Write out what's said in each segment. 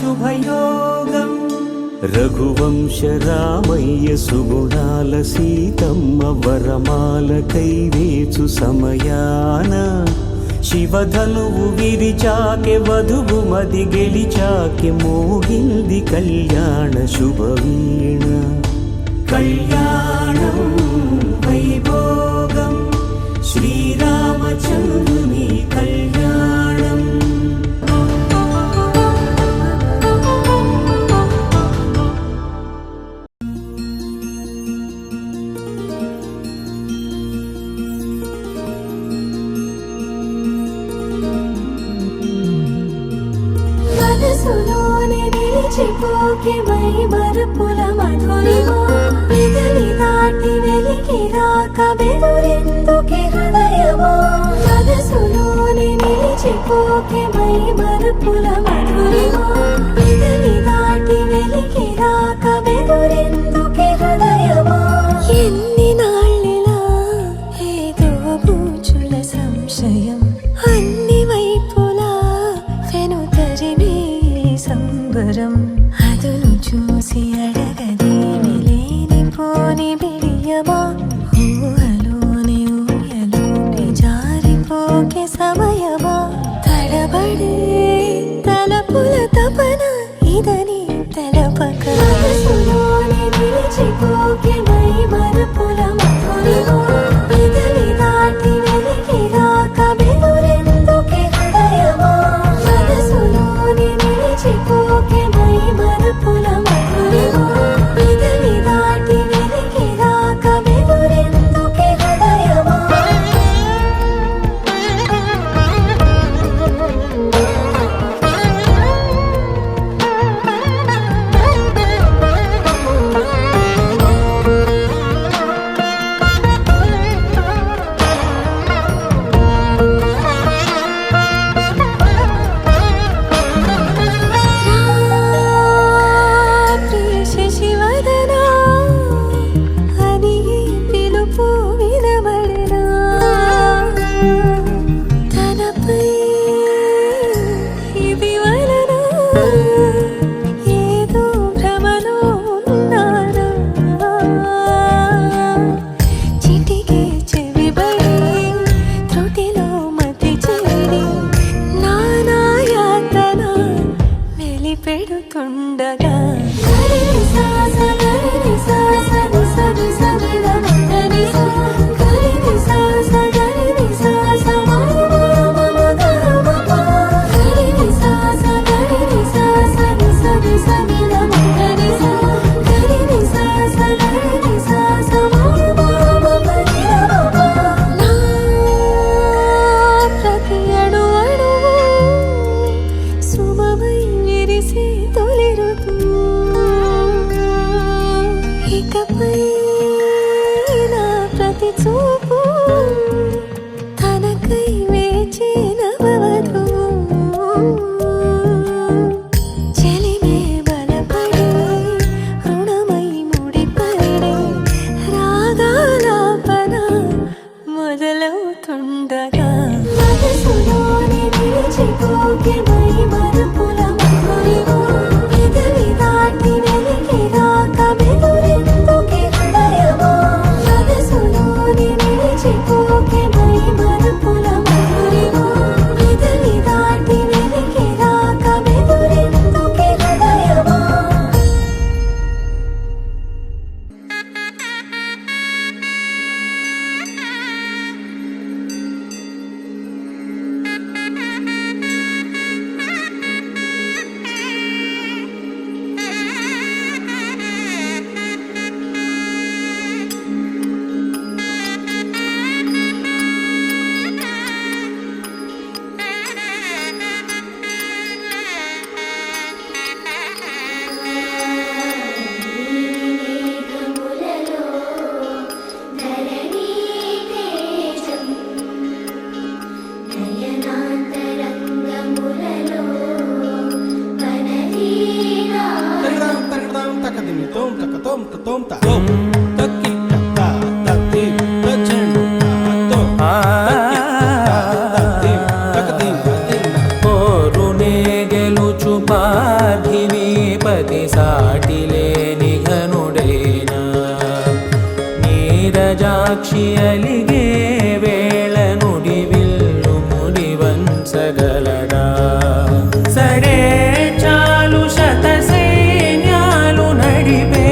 శుభయోగం రఘువంశ రామయ్య సుగుణాల సీతమ్మ వరమాల కైవేచు సమయాన శివధనువు విరిచాకె వధువు మది గెలిచాకె మోగింది కళ్యాణ శుభవీణ కళ్యాణం వైభోగం శ్రీరామచంద్రుని కళ్యాణం మనసులోనే నిలిచిపోకే మై మరుపుల మధురిమా పెదవి దాటి వెలికి రాక బెదురెందుకే హృదయమా మనసులోనే నిలిచిపోకే మై మరుపుల మధురిమా పెదవి దాటి వెలికి రాక బెదురెందుకే హృదయమా ఎన్ని నాళ్ళిలా ఏదో బూచుల సంశయం అన్ని వైపులా వెనుతరిమే సంబరం అదును చూసి అడగదేమి లేనిపోని బిడియమా ఊహలోని ఊయలోని జారిపోకే సమయమా తడబడే తలపుల తపన ఇదని తెలపక మనసులోని నిలిచిపోకే మై మరుపుల మధురిమా పెదవి దాటి వెలికి రాక బెదురెందుకే హృదయమా మనసులోని నిలిచిపోకే మై మరుపుల మధురిమా పెదవి దాటి వెలికి రాక బెదురెందుకే హృదయమా శశివదనా అని పిలుపు వినబడనా తనపై ఇది వలన ఏదో భ్రమలో ఉన్నానా చిటికే చెవిబడి త్రుటిలో మతి చేరి నానాయాతన వెలిపెడుతుండగా ప్రతి అణువు శుభమై విరిసే తొలి ఋతువు ఇకపై నా ప్రతి చూపు తనకై వేచే నవవధువు చెలిమే బలపడి రుణమై ముడిపడి రాగాలాపన మొదలవుతుండగా మనసులోని నిలిచిపోకే మై మరుపుల మధురిమా పెదవి దాటి వెలికి రాక బెదురెందుకే హృదయమా మనసులోని నిలిచిపోకే మై మరుపుల మధురిమా పెదవి దాటి వెలికి రాక బెదురెందుకే హృదయమా పోరునే గెలుచు పాఠి విరజాక్షి అలిగే వేళ నుడివిల్లు ముడివంచగలడా సరే చాలు శత సైన్యాలు నడిపే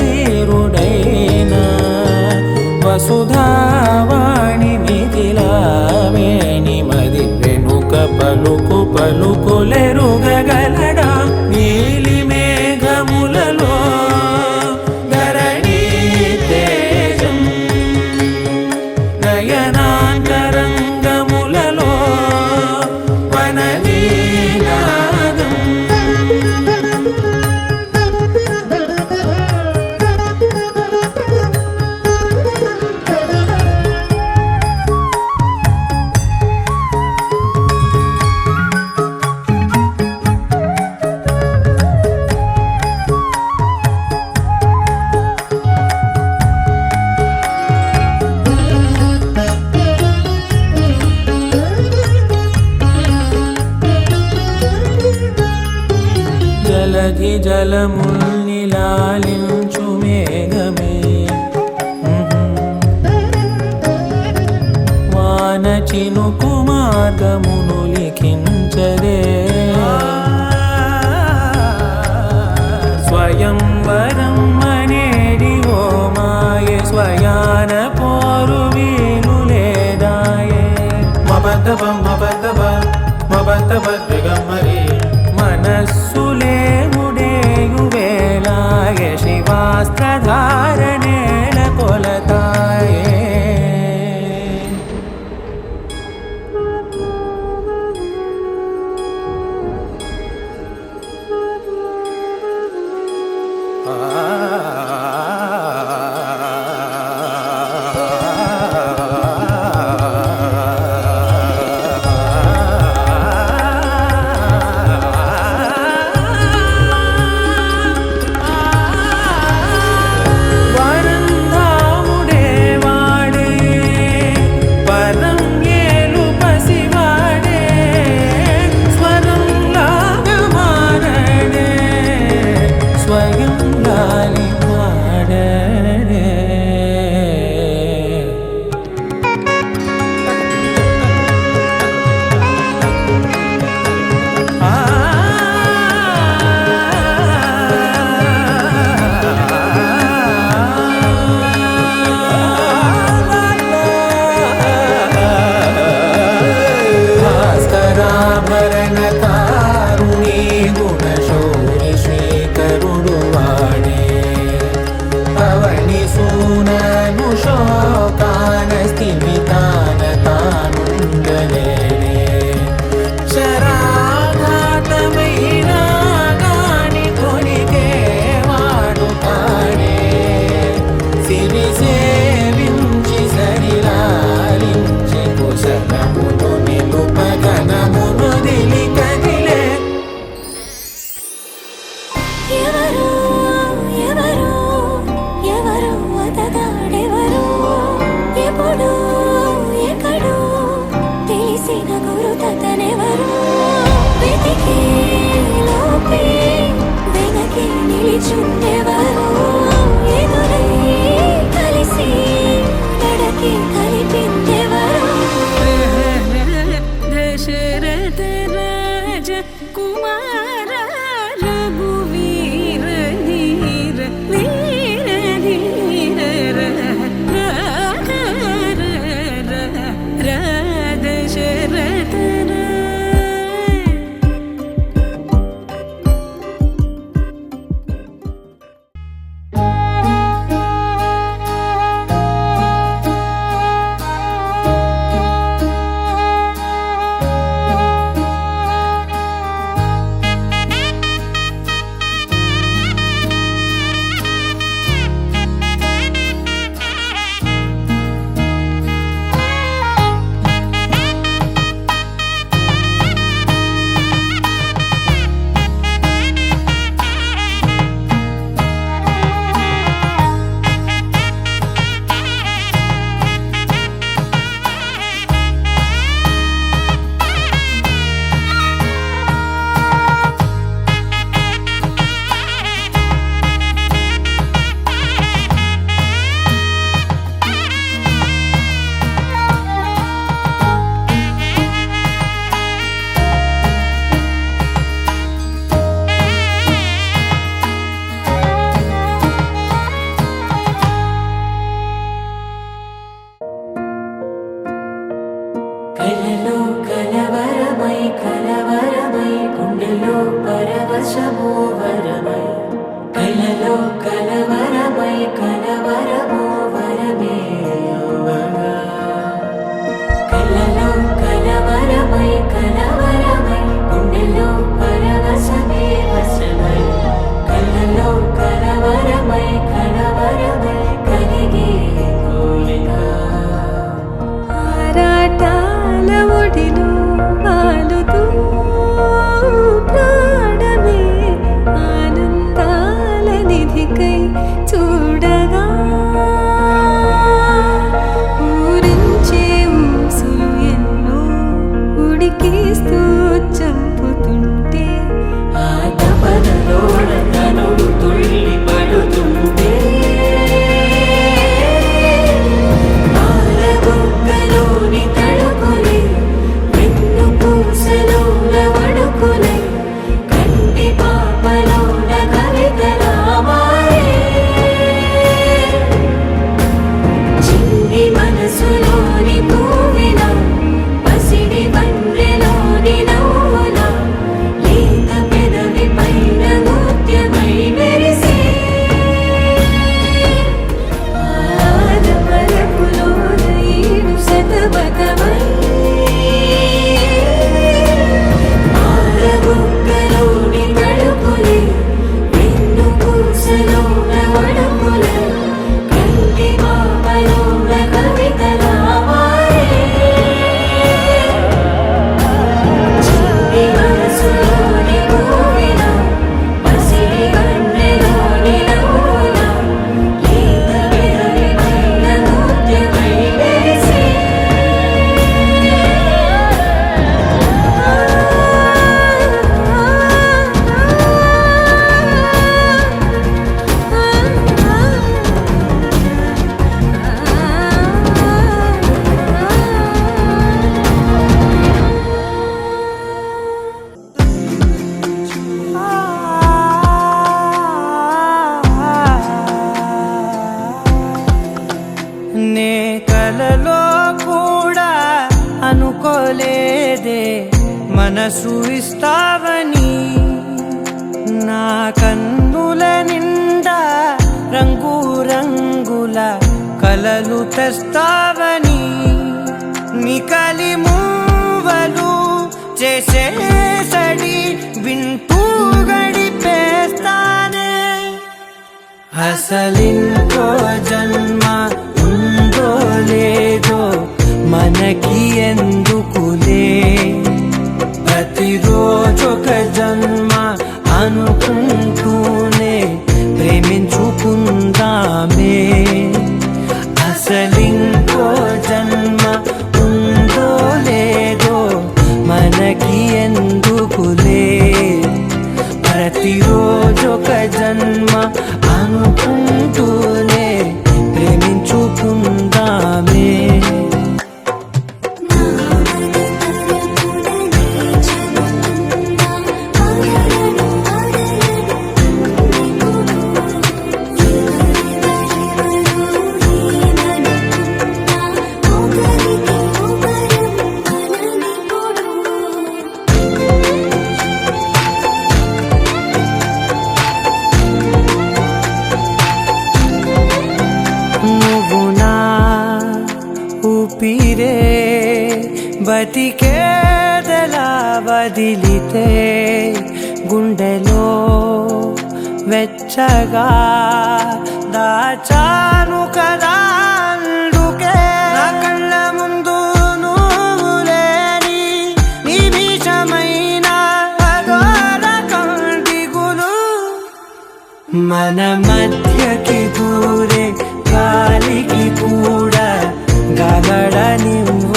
ధీరుడైనా వసుధావాణి మిథిలావేణి మది వెనుక పలుకు పలుకులెరుగగలడా నీలి మేఘములలో ధరణీ తేజం నయనాంతరంగములలో వననీనాదం జలధి జలముల్ని లాలించు మేఘమే వాన చినుకు మార్గమును లిఖించదే స్వయంవరం అనేది ఓ మాయే స్వయాన పోరు వీలు లేదాయే మబద్దబం మబద్దబ మబద్దబ దిగమ్మరి మనస్సులే ముడేయు వేళాయ శివాస్త్రధారణేల కొలతాయే కలవరమో వరమే అవ్వగా కళ్ళలో కలవరమై కలవరమై గుండెలో పరవశమే వశమై కళ్ళలో కలవరమై కలవరమై కలిగే కోరిక ఆరాటాల ఒడిలో వాలుతూ ప్రాణమే ఆనందాల నిధికై చూడగా ఊరించే ఊసులు ఎన్నో ఉడికేస్తూ చంపుతుంటే ఆ తపనలోన తనువు తుళ్ళి పడుతుంటే పాలబుగ్గలోని తడుకులే వెన్ను పూసలోన వడుకులే కంటి పాపలోన కవితలా మారే చిన్ని మనసులోని పూవిన పసిడి బండ్రెలోని నవ్వుల లేత పెదవి పైన నృత్యమై మెరిసే ఆదమరపులోన ఈడు శతమతమై పాలబుగ్గలోని తడుకులే వెన్ను పూసలోన వడుకులే కంటి పాపలోన కవితలా మారే చిన్ని మనసులోని పూవిన పసిడి బండ్రెలోని నవ్వుల లేత పెదవి పైన నృత్యమై మెరిసే నే కలలో కూడా అనుకోలేదే మనసు ఇస్తావని నా కన్నుల నిండా రంగు రంగుల కలలు తెస్తావని నికలి మూవలు చేసేసడి వింటూ గడిపేస్తానే అసలింకో జన్మ ఉందో లేదో మనకి ఎందుకులే ప్రతిరోజొక జన్మ అనుకుంటూనే ప్రేమించుకుందామే అసలింకో జన్మ ఉందో లేదో మనకి ఎందుకులే ప్రతిరోజొక జన్మ అనుకుంటూనే ప్రేమించుకుందామే నువ్వు నా ఊపిరే బతికేదలా వదిలితే గుండెలో వెచ్చగా దాచాను కదా అందుకే నా కళ్ళ ముందు నువ్వు లేని నిమిషమైన అఘోర కంటిగులు మన మధ్యకి దూరే గాలికి కూడా గగడనివ్వదే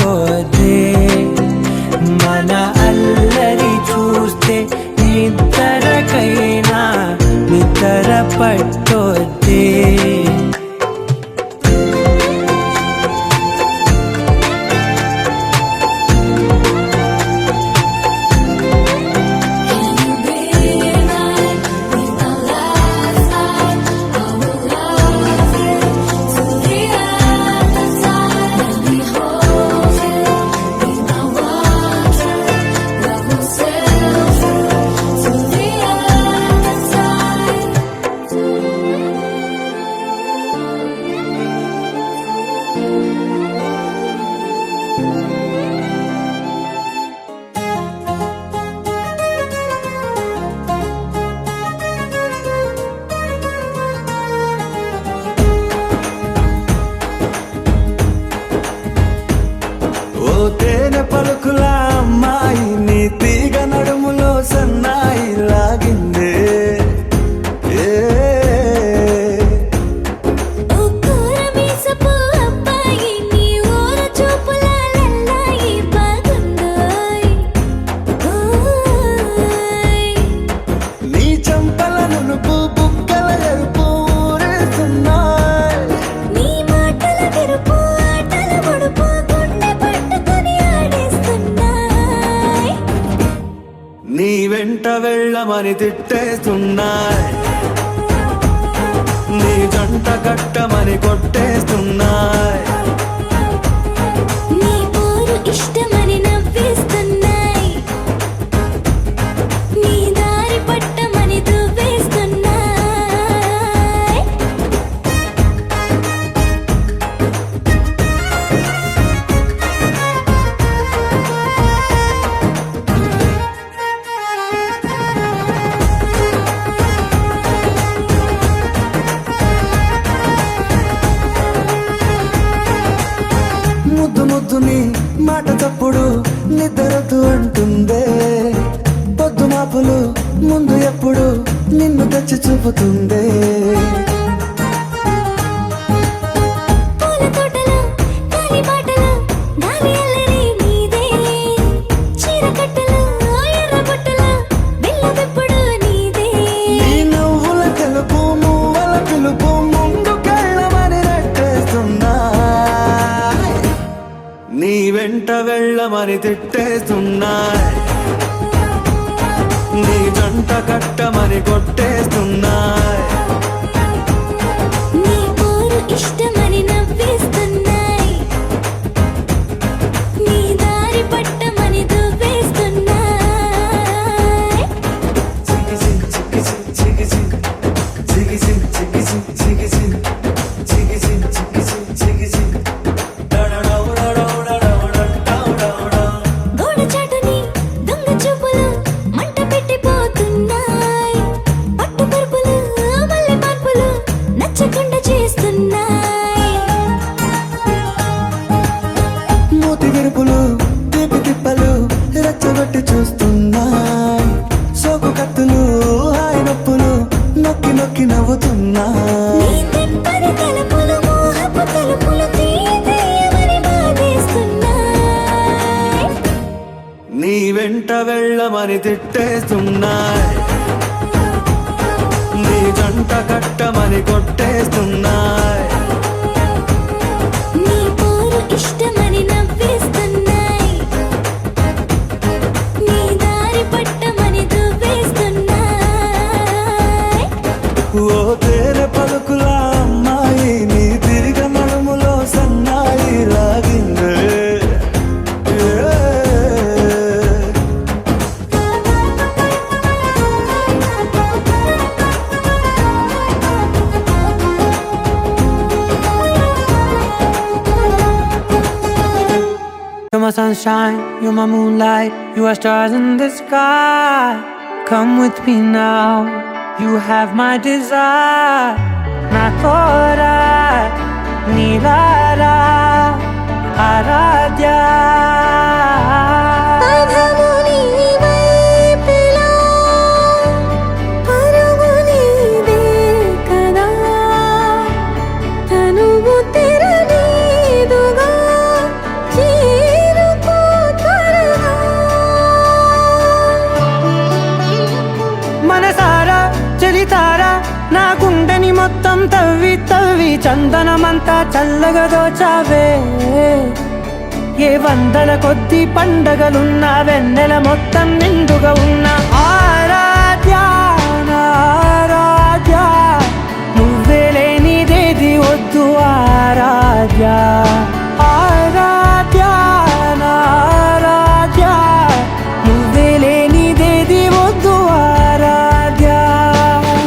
మన అల్లరి చూస్తే నిద్రకైనా నిద్ర పట్టొద్దే Can you be mine with the last night? Our love వెళ్ళమని తిట్టేస్తున్నాయి, నీ జంట కట్టమని కొట్టేస్తున్నాయి. నీ పోరు ఇష్టమని నవ్వేస్తున్నాయి, నీ దారి పట్టమని దువ్వేస్తున్నాయి. ముద్దు ముద్దుని మాట తప్పుడు నిద్రొద్దు అంటుందే, పొద్దు మాపులు ముందు ఎప్పుడు నిన్ను తెచ్చి చూపుతుందే. పూల తోటలో గాలి బాటలో గాలి అల్లరి నీదే, చీర కట్టలో ఎర్ర బుట్టలో బిల్ల విప్పుడు నీదే. నీ నువ్వుల తెలుపు మువ్వల పిలుపు ముందుకెళ్ళమని నెట్టేస్తున్నాయి, నీ వెంట వెళ్ళమని తిట్టేస్తున్నాయి, నీ జంట కట్టమని కొట్టేస్తున్నాయి. నీ పోరు ఇష్టమని నవ్వేస్తున్నాయి, నీ దారి పట్టమని దువ్వేస్తున్నాయి. గోడ చాటుని దొంగ చూపులు మంట పెట్టిపోతున్నాయి, పట్టు పరుపులు మల్లె మార్పులు నచ్చకుండా చేస్తున్నాయి. మూతి విరుపులు తీపి తిప్పలు రెచ్చగొట్టి చూస్తున్నాయి, సోకు కత్తులు హాయి నొప్పులు నొక్కి నొక్కి నవ్వుతున్నాయి. నీ తెప్పని తలుపులు మోహపు తలుపులు తీయమని బాధేస్తున్నాయి, నీ వెంట వెళ్ళమని తిట్టేస్తున్నాయి, నీ జంట కట్టమని కొట్టేస్తున్నాయి. నీ పోరు ఇష్టమని నవ్వేస్తున్నాయి, నీ దారి పట్టమని దువ్వేస్తున్నాయి. ఓ తేనె పలుకుల అమ్మాయి నీ తిరిగ నడుములో సన్నాయి లాగిందే. You're my sunshine, you're my moonlight, you are stars in the sky. Come with me now, you have my desire. Na tora, nilara, aradhya. అధము నీ వైపులా, పరుగు నీదే కదా, తనువు తెరనీదుగా, చేరుకో త్వరగా. మనసారా చలితారా నా గుండెని మొత్తం తవ్వి తవ్వి చందనమంతా చల్లగా దోచావే. ఏ వందల కొద్ది పండగలున్న వెన్నెల మొత్తం నిండుగా ఉన్న ఆరాధ్య నా ఆరాధ్య, నువ్వే లేనిదేది వద్దు ఆరాధ్య. ఆరాధ్య నా ఆరాధ్య, నువ్వే లేనిదేది వద్దు ఆరాధ్య.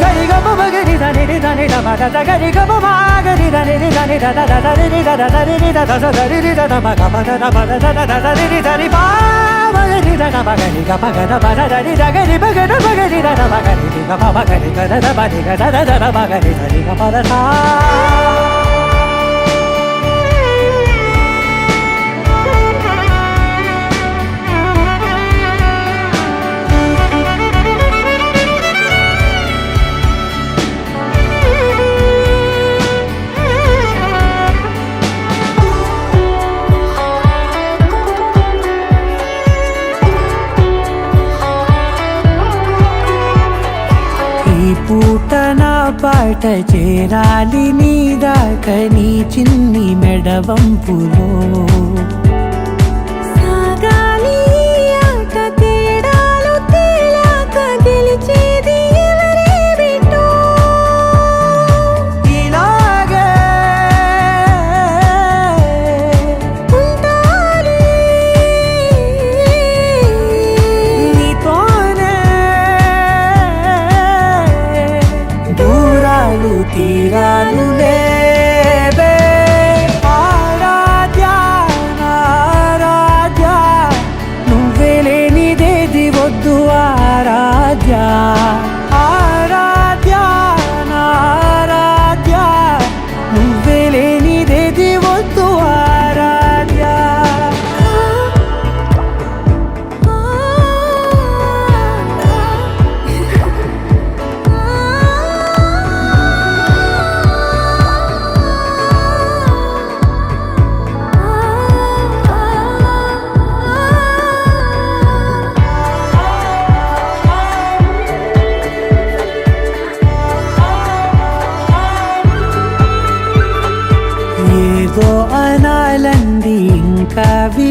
గరిగమ బగరి దని దని డబడ గరి గమ మాగరి దని దని దద దరి దద దరి దద దరి దద మగ పద పద దద దరి దరి బాగరి దద బగరి గ పగద పద దరి దగరి బగద బగరి దద బగరి గ పగరి గద దద బగరి గద దద బగరి దరి గ పద సా. పూట నా పాట చేరాలి నీ దాకా నీ చిన్ని మెడవంపులో. సాగాలి ఆట తేడాలు తేలాక గెలిచే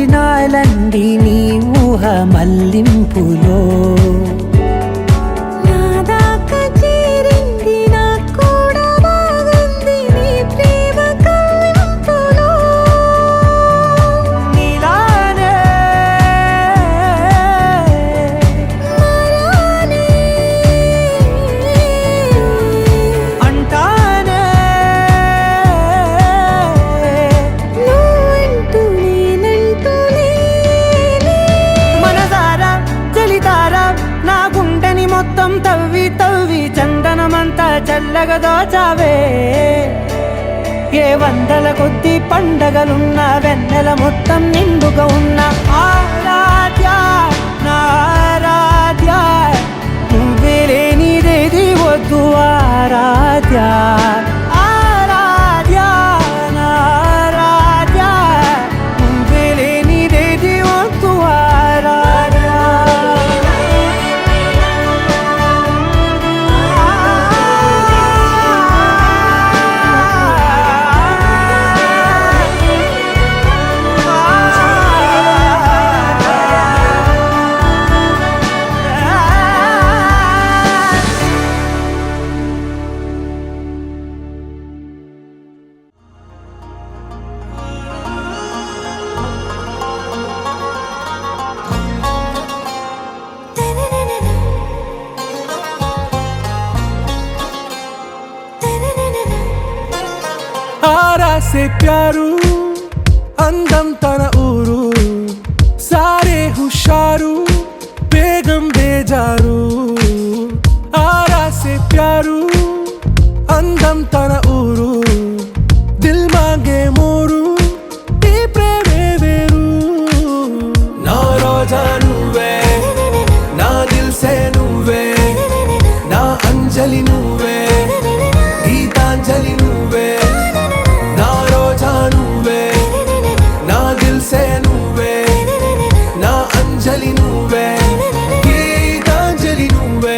నాలండి నీ ఊహ మల్లింపులో నా దాకా చేరింది నాకు కూడా బాగుంది నీ ప్రేమ కవ్వింపులో నీలానే మరానే అంటానే నువ్వంటూ నేనంటూ లేనే మనసారా చలితారా నా గుండెని మొత్తం తవ్వి తవ్వి చందనమంతా చల్లగా దోచావే ఏ వందల కొద్ది పండగలున్న వెన్నెల మొత్తం నిండుగా ఉన్న ఆరాధ్య నా ఆరాధ్య నువ్వే లేనిదేది వద్దు ఆరాధ్య ఆరాధ్య నా ఆరాధ్య నువ్వే లేనిదేది వద్దు आरा से प्यारू అందం తన ఊరు సారే హుషారు బేగం బేజారు ఆరా से प्यारू అందం తన ఊరు దిల్ మాంగే మోరు ఈ ప్రేమే వేరు నా రోజా నువ్వే నా దిల్ సే నువ్వే నా అంజలి నువ్వే గీతాంజలి నువ్వే నా రోజా నువ్వే నా దిల్ సే నువ్వే నా అంజలి నువ్వే గీతాంజలి నువ్వే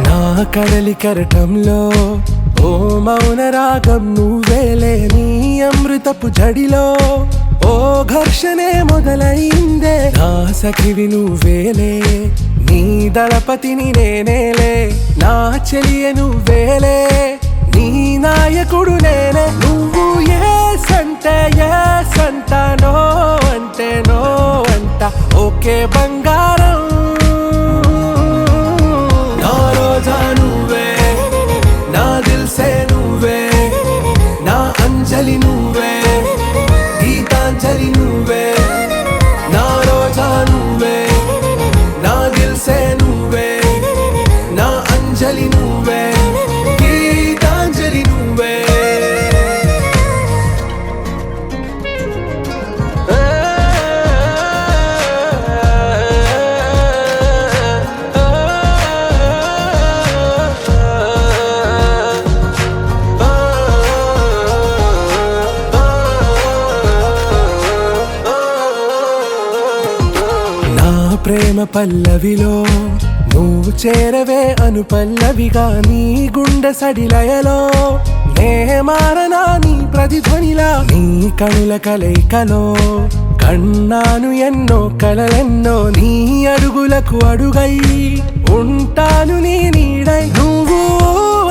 నా కడలి కరటంలో ఓ మౌన రాగం నువ్వేలే నీ అమృతపు జడిలో ఓ ఘర్షణే మొదలైందే నా సఖివి నువ్వేలే నీ దళపతిని నేనేలే నా చెలియ నువ్వేలే నీ నాయకుడు నేనే నువ్వు ఏ సంట నో అంటే నో అంట ఓకే బంగారం నా రోజా నువ్వే నా దిల్ సే నువ్వే నా అంజలి నువ్వే గీతాంజలి నువ్వే నా రోజా నువ్వే నా దిల్ సే నువ్వే నా అంజలి నువ్వే గీతాంజలి నువ్వే ప్రేమ పల్లవిలో నువ్వు చేరవే అను పల్లవిగా నీ గుండె సడిలయలో నే మారనా నీ ప్రతిధ్వనిలా నీ కనుల కలయికలో కన్నాను ఎన్నో కలలెన్నో నీ అడుగులకు అడుగై ఉంటాను నీ నీడై నువ్వు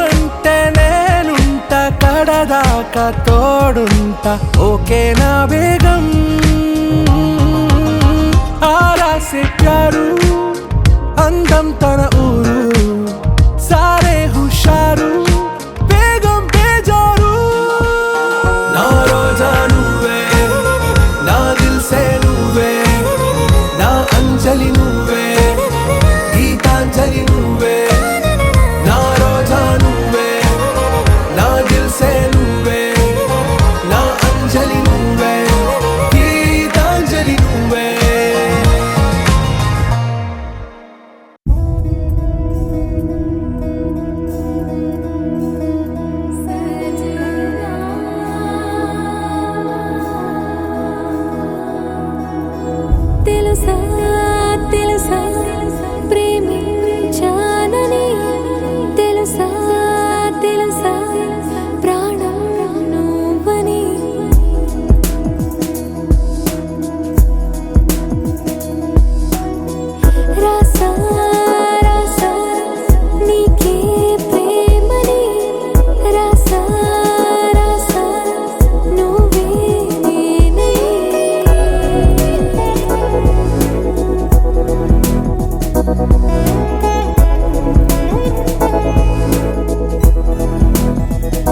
అంటే నేనుంట కడదాకా తోడుంటా ఓకే నా బేగం आरा से प्यारू అందం తన ఊరు సారే హుషారు బేగం బేజారు నా రోజా నువ్వే నా దిల్ సే నువ్వే నా అంజలి నువ్వే గీతాంజలి నువ్వే నా రోజా నువ్వే నా దిల్ సే నువ్వే నా అంజలి నువ్వే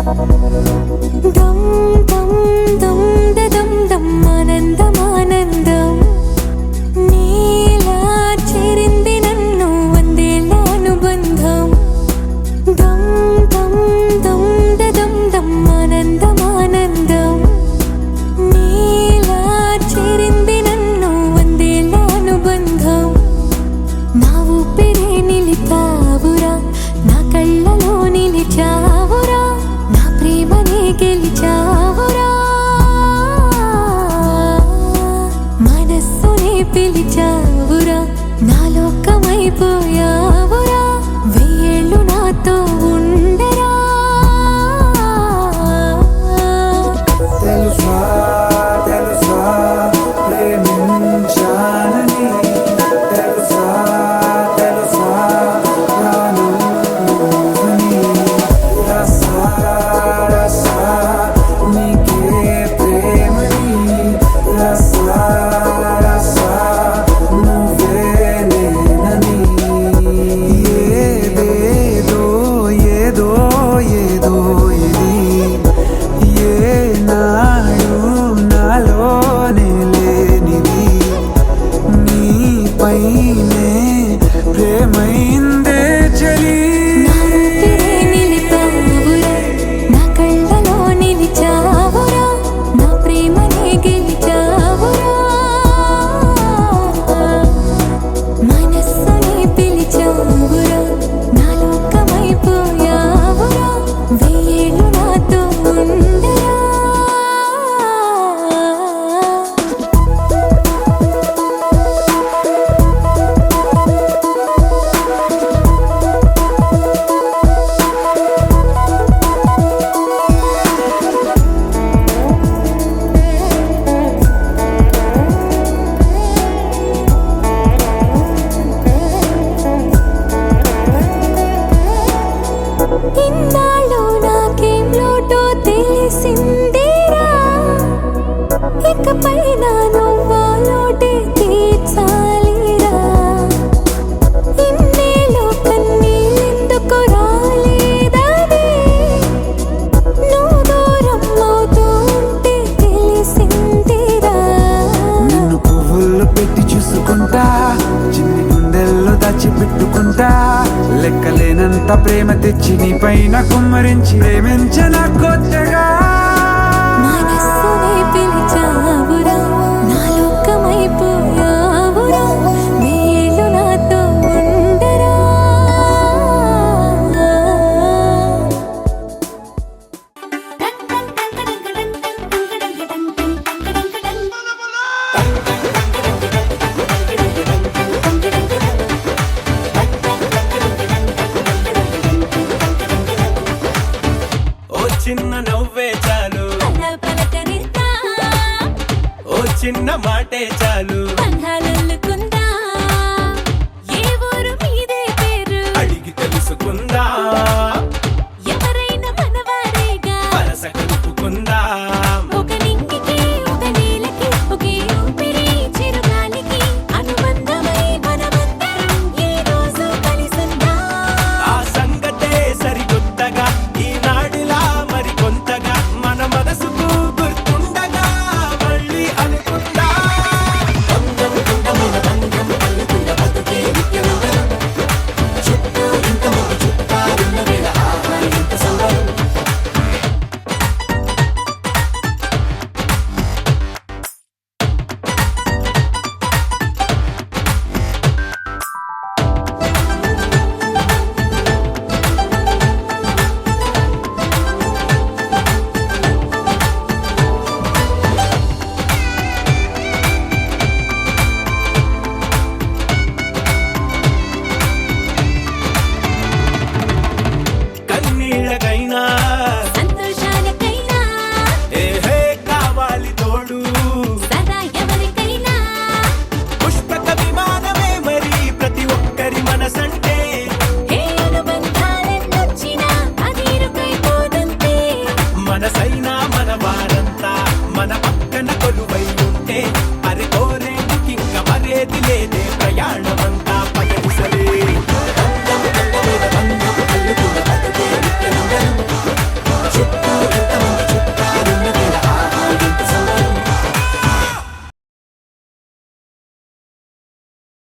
దమ్ దమ్ దమ్ దమ్ దమ్ ఆనందం ఆనందం నీలా చేరింది నన్ను వందేళ్ళ అనుబంధం దమ్ దమ్ దమ్ దమ్ దమ్ ఆనందం ఆనందం నీలా చేరింది నన్ను వందేళ్ళ అనుబంధం నా ఊపిరే నిలిపావురా నా కళ్ళలో నిలిచావురా నా ప్రేమనే గెలిచావురా మనస్సునే పిలిచావురా నా లోకమైపోయావురా వెయ్యేళ్ళు నాతో ఉండరా తెలుసా తెలుసా ప్రేమించాలని తెలుసా తెలుసా ప్రాణం నువ్వని రసా రసా నీకే ప్రేమని రసా రసా నువ్వే నేనని ఏదేదో ఏదో ఏదో ఇది ఏనాడు నాలోనే లేనిది నీపైనే ప్రేమైందే చలి నా ఊపిరే నిలిపావురా నా కళ్ళలో నిలిచావురా నా ప్రేమనే గెలిచావురా మనస్సునే పిలిచావురా నా లోకమైపోయావురా వెయ్యేళ్ళు నాతో ఉండరా ఇన్నాళ్ళు నాకేం లోటో తెలిసిందిరా ఇకపై నా నువ్వా లోటే తీర్చాలిరా ఇన్నేళ్ళు కన్నీళ్ళెందుకు రాలేదని నువ్వు దూరం అవుతూ ఉంటే తెలిసిందిరా నిన్ను పువ్వుల్లో పెట్టి చూసుకుంటా చిన్ని గుండెల్లో దాచిపెట్టుకుంటా లెక్కలేనంత ప్రేమ తెచ్చి నీ పైన కుమ్మరించి ప్రేమించిన కొత్తగా మనస్సునే పిలిచావురా నా లోకమైపోయావురా వెయ్యేళ్ళు నాతో ఉండరా ఓ చిన్న నవ్వే చాలు అలా పలకరిస్తా ఓ చిన్న మాటే చాలు బంధాలల్లుకుందా ఏ ఊరు మీదే పేరు అడిగి తెలుసుకుందా